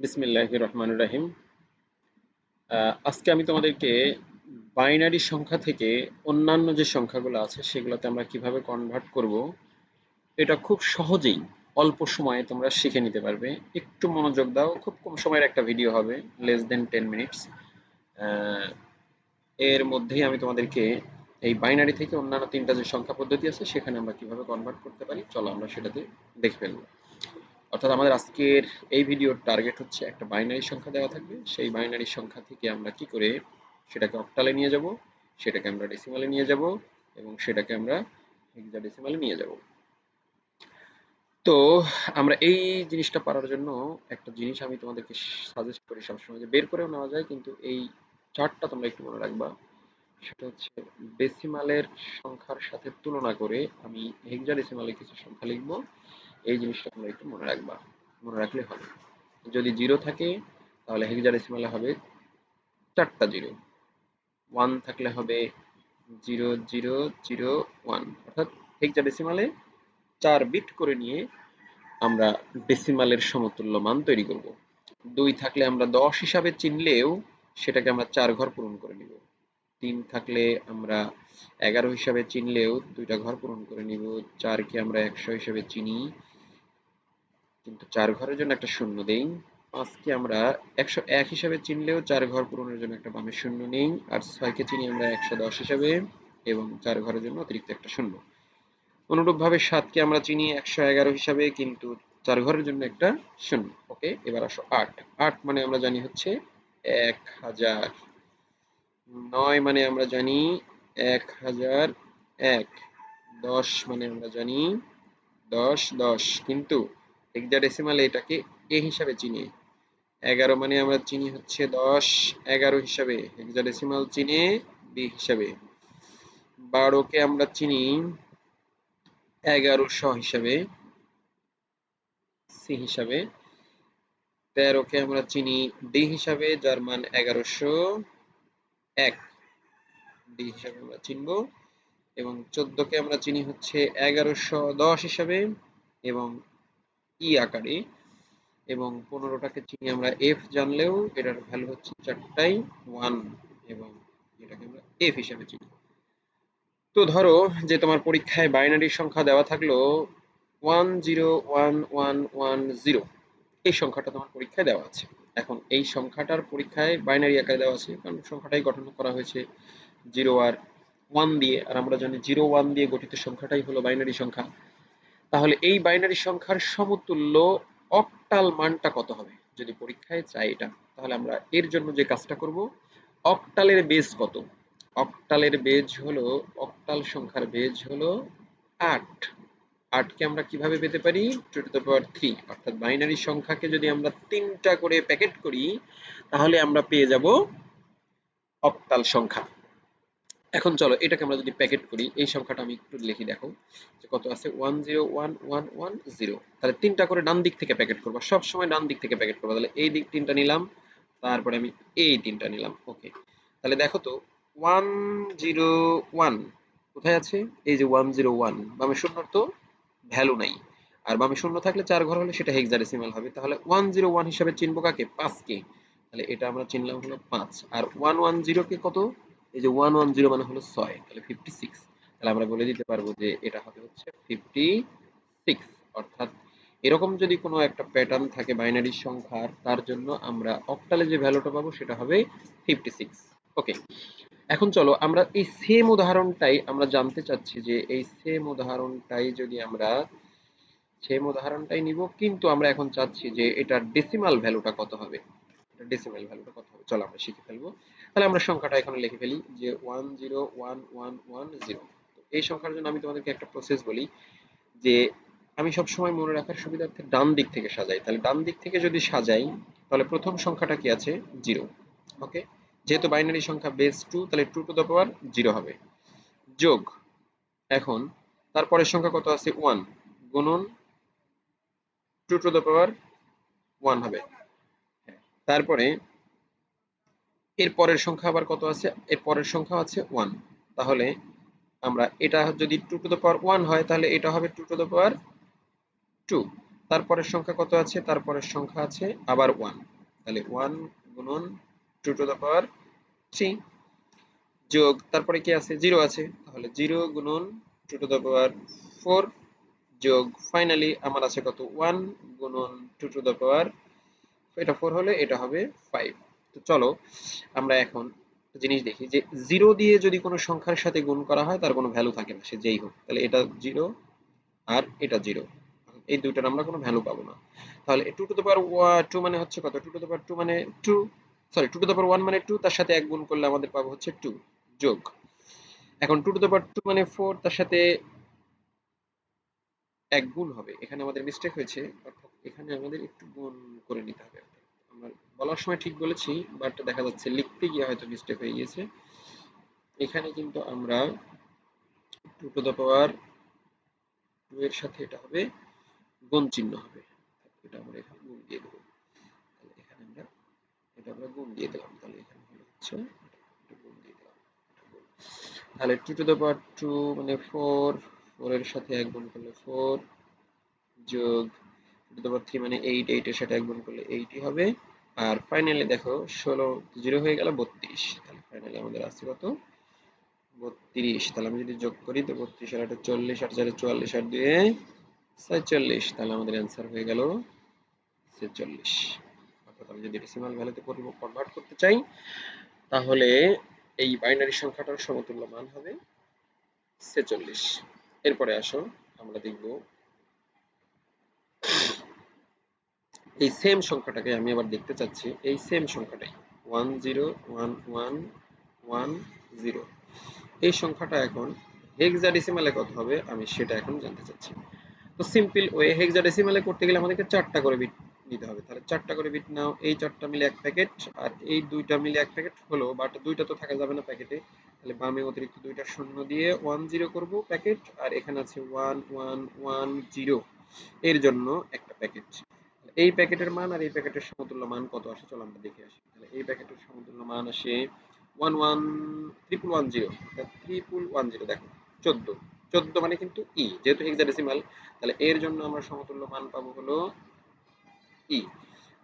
বিসমিল্লাহির রহমানির রহিম। আজকে আমি তোমাদেরকে বাইনারি সংখ্যা থেকে অন্যান্য যে সংখ্যাগুলো আছে সেগুলোতে আমরা কিভাবে কনভার্ট করব, এটা খুব সহজেই অল্প সময়ে তোমরা শিখে নিতে পারবে। একটু মনোযোগ দাও, খুব কম সময়ের একটা ভিডিও হবে, লেস দেন 10 মিনিটস। এর মধ্যেই আমি তোমাদেরকে এই বাইনারি থেকে অন্যান্য তিনটা যে সংখ্যা পদ্ধতি আছে সেখানে আমরা কিভাবে কনভার্ট করতে পারি, চলো আমরা সেটাতে দেখে ফেলবো। অর্থাৎ আমাদের আজকের এই ভিডিওর টার্গেট হচ্ছে একটা বাইনারি সংখ্যা দেওয়া থাকবে, সেই বাইনারি সংখ্যা থেকে আমরা কি করে সেটাকে অক্টালে নিয়ে যাব, সেটাকে আমরা ডেসিমালে নিয়ে যাব এবং সেটাকে আমরা হেক্সাডেসিমালে নিয়ে যাব। তো আমরা এই জিনিসটা পারার জন্য একটা জিনিস আমি তোমাদেরকে সাজেস্ট করি সবসময়, যে বের করেও নেওয়া যায়, কিন্তু এই চার্টটা তোমরা একটু মনে রাখবা। সেটা হচ্ছে ডেসিমালের সংখ্যার সাথে তুলনা করে আমি হেক্সাডেসিমালে কিছু সংখ্যা লিখবো। এই জিনিসটা তোমরা একটু মনে রাখবা, মনে রাখলে হবে। যদি জিরো থাকে তাহলে হেক্সাডেসিমালে হবে 4টা জিরো, 1 থাকলে হবে 0001, অর্থাৎ হেক্সাডেসিমালে 4 বিট করে নিয়ে আমরা ডেসিমালের সমতুল্য মান তৈরি করব। 2 থাকলে আমরা 10 হিসাবে চিনলেও সেটাকে আমরা 4 ঘর পূরণ করে নিব। 3 থাকলে আমরা 11 হিসাবে চিনলেও 2টা ঘর পূরণ করে নিব। 4 কে আমরা 100 হিসাবে চিনি, কিন্তু 4 ঘরের জন্য একটা শূন্য দেই। 5 কে আমরা 101 হিসাবে চিনলেও 4 ঘর পূরণের জন্য একটা বামে শূন্য নেই। আর 6 কে চিনি আমরা 110 হিসাবে এবং 4 ঘরের জন্য অতিরিক্ত একটা শূন্য। অনুরূপভাবে 7 কে আমরা চিনি 111 হিসাবে, কিন্তু 4 ঘরের জন্য একটা শূন্য। ওকে, এবার আসো 8। 8 মানে আমরা জানি হচ্ছে 1000। 9 মানে আমরা জানি 1001। 10 মানে আমরা জানি 10 10, কিন্তু হেক্সাডেসিমালে এটাকে এ হিসাবে চিনি। 11 মানে আমরা চিনি হচ্ছে 10 11 হিসাবে, হেক্সাডেসিমাল চিনে বি হিসাবে। 12 কে আমরা চিনি 1100 হিসাবে, সি হিসাবে। 13 কে আমরা চিনি ডি হিসাবে, যার মান 1101, ডি হিসাবে আমরা চিনবো। এবং 14 কে আমরা চিনি হচ্ছে 1110 হিসাবে এবং ই আকারে। এবং 15টাকে চিনি আমরা এফ, জানলেও এটার ভ্যালু হচ্ছে 4টাই 1 এবং এটাকে আমরা এফ হিসাবে চিনি। তো ধরো যে তোমার পরীক্ষায় বাইনারি সংখ্যা দেওয়া থাকলো 101110, এই সংখ্যাটা তোমার পরীক্ষায় দেওয়া আছে। এখন এই সংখ্যাটার পরীক্ষায় বাইনারি আকারে দেওয়া আছে, কারণ সংখ্যাটাই গঠন করা হয়েছে 0 আর 1 দিয়ে, আর আমরা জানি 0 1 দিয়ে গঠিত সংখ্যাটাই হলো বাইনারি সংখ্যা। তাহলে এই বাইনারি সংখ্যার সমতুল্য অক্টাল মানটা কত হবে যদি পরীক্ষায় চাই এটা, তাহলে আমরা এর জন্য যে কাজটা করব, অক্টালের বেজ কত। অক্টালের বেজ হলো, অক্টাল সংখ্যার বেজ হলো 8। 8 কে আমরা কিভাবে পেতে পারি, 2^3, অর্থাৎ বাইনারি সংখ্যাকে যদি আমরা 3টা করে প্যাকেট করি তাহলে আমরা পেয়ে যাব অক্টাল সংখ্যা। এখন চলো এটাকে আমরা যদি প্যাকেট করি, এই সংখ্যাটা আমি একটু লিখি, দেখো যে কত আছে 101110, তাহলে 3টা করে ডান দিক থেকে প্যাকেট করবো, সব সময় ডান দিক থেকে প্যাকেট করবো। তাহলে এই দিক 3টা নিলাম, তারপরে আমি এই 3টা নিলাম। ওকে, তাহলে দেখো তো 101 কোথায় আছে, এই যে 101, বামে শূন্য তো ভ্যালু নাই, আর বামে শূন্য থাকলে 4 ঘর হলে সেটা হেক্সাডেসিমাল হবে। তাহলে 101 হিসাবে চিনবো কাকে, 5 কে। তাহলে এটা আমরা চিনলাম হলো 5। আর 110 কে কত, এই যে 110 মানে হলো 6, তাহলে 56। তাহলে আমরা বলে দিতে পারবো যে এটা হবে হচ্ছে 56। অর্থাৎ এরকম যদি কোনো একটা প্যাটার্ন থাকে বাইনারি সংখ্যার, তার জন্য আমরা অক্টালে যে ভ্যালুটা পাবো সেটা হবে 56। ওকে, এখন চলো আমরা এই সেম উদাহরণটাই আমরা জানতে চাচ্ছি, যে এই সেম উদাহরণটাই নিব, কিন্তু আমরা এখন চাচ্ছি যে এটার ডেসিমাল ভ্যালুটা কত হবে। ডেসিমাল ভ্যালুটা কত হবে চলো আমরা শিখে ফেলবো। তাহলে আমরা সংখ্যাটা এখানে লিখে ফেলি যে 101110। এই সংখ্যার জন্য আমি তোমাদেরকে একটা প্রসেস বলি, যে আমি সব সময় মনে রাখার সুবিধার্থে ডান দিক থেকে সাজাই। তাহলে ডান দিক থেকে যদি সাজাই, তাহলে প্রথম সংখ্যাটা কি আছে, 0। ওকে, যেহেতু বাইনারি সংখ্যা বেস 2, তাহলে 2^0 হবে। যোগ, এখন তারপরের সংখ্যা কত আছে, 1, গুণন 2^1 হবে। তারপরে এর পরের সংখ্যা আবার কত আছে, এর পরের সংখ্যা আছে 1। তাহলে আমরা এটা যদি 2^1 হয় তাহলে এটা হবে 2^2। তারপরের সংখ্যা কত আছে? তারপরের সংখ্যা আছে আবার 1, তাহলে 1 গুণন 2 টু দ্য পাওয়ার 3 যোগ তারপরে কি আছে? 0 আছে, তাহলে 0 গুণন 2 টু দ্য পাওয়ার 4 যোগ ফাইনালি আমার আছে কত? 1 গুণন 2 টু দ্য পাওয়ার, এটা 4 হলে এটা হবে 5। তো চলো আমরা এখন একটা জিনিস দেখি যে 0 দিয়ে যদি কোনো সংখ্যার সাথে গুণ করা হয় তার কোনো ভ্যালু থাকে না, সে যেই হোক। তাহলে এটা 0 আর এটা 0, এই দুইটার আমরা কোনো ভ্যালু পাবো না। তাহলে 2 টু দ্য পাওয়ার 2 মানে হচ্ছে কত? 2 টু দ্য পাওয়ার 2 মানে 2, সরি 2 টু দ্য পাওয়ার 1 মানে 2, তার সাথে 1 গুণ করলে আমাদের পাবো হচ্ছে 2 যোগ। এখন 2 টু দ্য পাওয়ার 2 মানে 4, তার সাথে 1 গুণ হবে। এখানে আমাদের মিস্টেক হয়েছে, অর্থাৎ এখানে আমাদের একটু গুণ করে নিতে হবে। আমরা বলার সময় ঠিক বলেছি, বাট দেখা যাচ্ছে লিখতে গিয়ে হয়তো মিস্টেক হয়ে গিয়েছে। এখানে কিন্তু আমরা 2 টু দ্য পাওয়ার 2 এর সাথে এটা হবে গুণ চিহ্ন হবে, এটা আমরা এখানে গুণ দিয়ে দেবো। তাহলে এখানে আমরা এটা আমরা গুণ দিয়ে দিলাম, তাহলে এখানে হলো হচ্ছে এটা গুণ দিয়ে দিলাম, এটা গুণ। তাহলে 2 টু দ্য পাওয়ার 2 মানে 4, 4 এর সাথে 1 গুণ করলে 4 যোগ 2 টু দ্য পাওয়ার 3 মানে 8, 8 এর সাথে 1 গুণ করলে 8ই হবে। আর ফাইনালি দেখো 16 0 হয়ে গেল 32, তাহলে ফাইনালি আমাদের আছে কত? 32। তাহলে আমি যদি যোগ করি তো 32 আর 8 40, 8 4 44 আর 2 46, তাহলে আমাদের অ্যান্সার হয়ে গেল 46। অর্থাৎ আমি যদি ডেসিমাল ভ্যালুতে কনভার্ট করতে চাই তাহলে এই বাইনারি সংখ্যাটার সমতুল্য মান হবে 46। এরপরে আসো আমরা দেখব এই সেম সংখ্যাটাকে আমি আবার দেখতে চাচ্ছি, এই সেম সংখ্যাটাই 101110, এই সংখ্যাটা এখন হেক্সাডেসিমালে কত হবে আমি সেটা এখন জানতে চাচ্ছি। তো সিম্পল ওয়ে, হেক্সাডেসিমালে করতে গেলে আমাদেরকে 4টা করে বিট নিতে হবে। তাহলে 4টা করে বিট নাও, এই 4টা মিলে এক প্যাকেট আর এই 2টা মিলে এক প্যাকেট হলো, বাট 2টা তো থাকা যাবে না প্যাকেটে, তাহলে বামে অতিরিক্ত 2টা শূন্য দিয়ে 10 করব প্যাকেট, আর এখানে আছে 1110, এর জন্য একটা প্যাকেট। এই প্যাকেটের মান আর এই প্যাকেটের সমতুল্য মান কত আসে চলো আমরা দেখে আসি। তাহলে এই প্যাকেটের সমতুল্য মান আসে 11 অর্থাৎ 1110, দেখো 14, 14 মানে কিন্তু ই, যেহেতু হেক্সাডেসিমাল, তাহলে এর জন্য আমরা সমতুল্য মান পাবো হলো ই।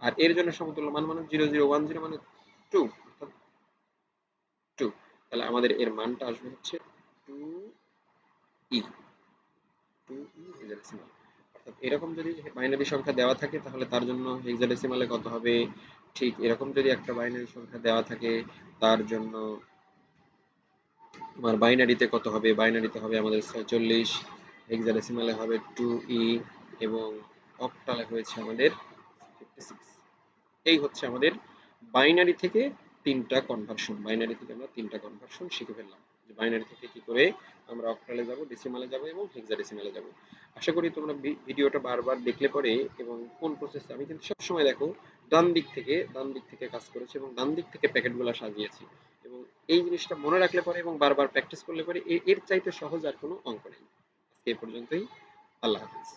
আর এর জন্য সমতুল্য মান মানে 0010 মানে 2, অর্থাৎ 2। তাহলে আমাদের এর মানটা আসবে হচ্ছে 2 ই, 2 ই হেক্সাডেসিমাল। অর্থাৎ এরকম যদি বাইনারি সংখ্যা দেওয়া থাকে তাহলে তার জন্য হেক্সাডেসিমালে কত হবে, ঠিক এরকম যদি একটা বাইনারি সংখ্যা দেওয়া থাকে তার জন্য তোমার বাইনারিতে কত হবে? বাইনারিতে হবে আমাদের 46, হেক্সাডেসিমালে হবে 2e, এবং অক্টালে হয়েছে আমাদের 56। এই হচ্ছে আমাদের বাইনারি থেকে 3টা কনভার্সন। বাইনারি থেকে আমরা 3টা কনভার্সন শিখে ফেললাম, যে বাইনারি থেকে কি করে আমরা অক্টালে যাব, ডেসিমালে যাব এবং হেক্সাডেসিমালে যাব। আশা করি তোমরা ভিডিওটা বারবার দেখলে পরে, এবং কোন প্রসেস, আমি কিন্তু সবসময় দেখো ডান দিক থেকে কাজ করেছি এবং ডান দিক থেকে প্যাকেটগুলো সাজিয়েছি, এবং এই জিনিসটা মনে রাখলে পরে এবং বারবার প্র্যাকটিস করলে পরে এর চাইতে সহজ আর কোনো অঙ্ক নেই। আজকে এই পর্যন্তই। আল্লাহ হাফিজ।